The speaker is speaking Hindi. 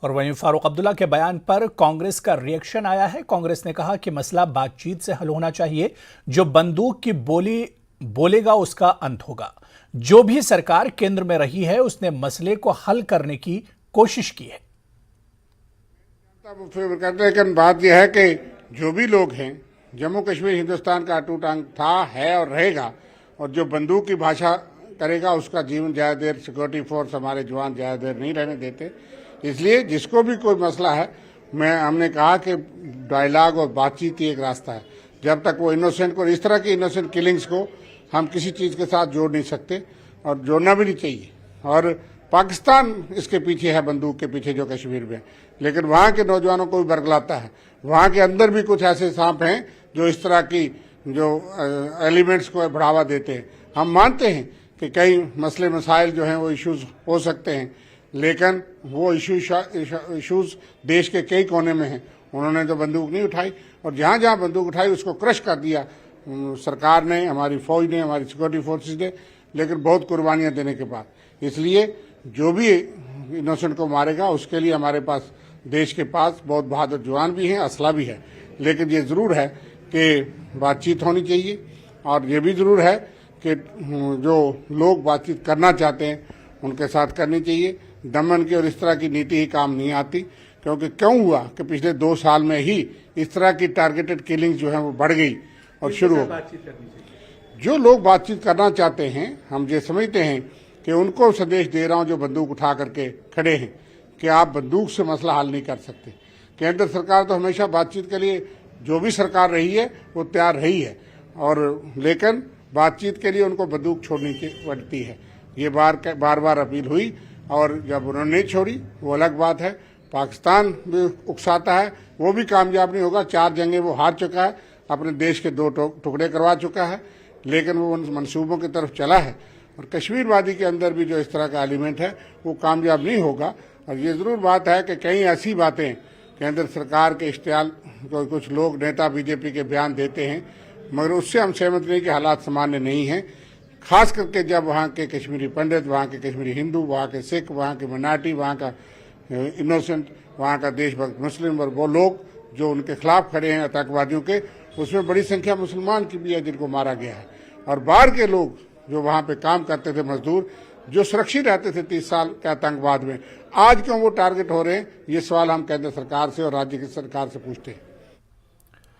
और वहीं फारूक अब्दुल्ला के बयान पर कांग्रेस का रिएक्शन आया है। कांग्रेस ने कहा कि मसला बातचीत से हल होना चाहिए। जो बंदूक की बोली बोलेगा उसका अंत होगा। जो भी सरकार केंद्र में रही है उसने मसले को हल करने की कोशिश की है। लेकिन बात यह है कि जो भी लोग हैं, जम्मू कश्मीर हिंदुस्तान का अटूट अंग था, है और रहेगा। और जो बंदूक की भाषा करेगा उसका जीवन ज्यादा देर सिक्योरिटी फोर्स, हमारे जवान ज्यादा देर नहीं रहने देते। इसलिए जिसको भी कोई मसला है, हमने कहा कि डायलॉग और बातचीत ही एक रास्ता है। जब तक वो इनोसेंट को, इस तरह की इनोसेंट किलिंग्स को हम किसी चीज के साथ जोड़ नहीं सकते और जोड़ना भी नहीं चाहिए। और पाकिस्तान इसके पीछे है, बंदूक के पीछे जो कश्मीर में, लेकिन वहां के नौजवानों को भी बरगलाता है। वहां के अंदर भी कुछ ऐसे सांप हैं जो इस तरह की जो एलिमेंट्स को बढ़ावा देते हैं। हम मानते हैं कि कई मसले मसाइल जो हैं वो इश्यूज हो सकते हैं, लेकिन वो इश्यूज देश के कई कोने में हैं। उन्होंने तो बंदूक नहीं उठाई, और जहां जहां बंदूक उठाई उसको क्रश कर दिया सरकार ने, हमारी फौज ने, हमारी सिक्योरिटी फोर्सेज ने, लेकिन बहुत कुर्बानियां देने के बाद। इसलिए जो भी इनोसेंट को मारेगा उसके लिए हमारे पास, देश के पास बहुत बहादुर जवान भी हैं, असला भी है। लेकिन ये जरूर है कि बातचीत होनी चाहिए, और ये भी जरूर है कि जो लोग बातचीत करना चाहते हैं उनके साथ करनी चाहिए। दमन की और इस तरह की नीति ही काम नहीं आती, क्योंकि क्यों हुआ कि पिछले 2 साल में ही इस तरह की टारगेटेड किलिंग जो है वो बढ़ गई और शुरू हो गई। जो लोग बातचीत करना चाहते हैं, हम ये समझते हैं कि उनको संदेश दे रहा हूं जो बंदूक उठा करके खड़े हैं कि आप बंदूक से मसला हल नहीं कर सकते। केंद्र सरकार तो हमेशा बातचीत के लिए, जो भी सरकार रही है वो तैयार रही है, और लेकिन बातचीत के लिए उनको बंदूक छोड़नी पड़ती है। ये बार बार अपील हुई, और जब उन्होंने नहीं छोड़ी वो अलग बात है। पाकिस्तान भी उकसाता है, वो भी कामयाब नहीं होगा। 4 जंगें वो हार चुका है, अपने देश के 2 टुकड़े करवा चुका है, लेकिन वो उन मंसूबों की तरफ चला है। और कश्मीरवादी के अंदर भी जो इस तरह का एलिमेंट है वो कामयाब नहीं होगा। और ये जरूर बात है कि कई ऐसी बातें केंद्र सरकार के इश्तिहाल को कुछ लोग, नेता बीजेपी के बयान देते हैं, मगर उससे हम सहमत नहीं कि हालात सामान्य नहीं है। खास करके जब वहाँ के कश्मीरी पंडित, वहाँ के कश्मीरी हिंदू, वहाँ के सिख, वहाँ के माइनॉरिटी, वहाँ का इनोसेंट, वहाँ का देशभक्त मुस्लिम, और वो लोग जो उनके खिलाफ खड़े हैं आतंकवादियों के, उसमें बड़ी संख्या मुसलमान की भी है जिनको मारा गया है। और बाहर के लोग जो वहाँ पे काम करते थे, मजदूर जो सुरक्षित रहते थे 30 साल के आतंकवाद में, आज क्यों वो टारगेट हो रहे हैं? ये सवाल हम केंद्र सरकार से और राज्य की सरकार से पूछते हैं।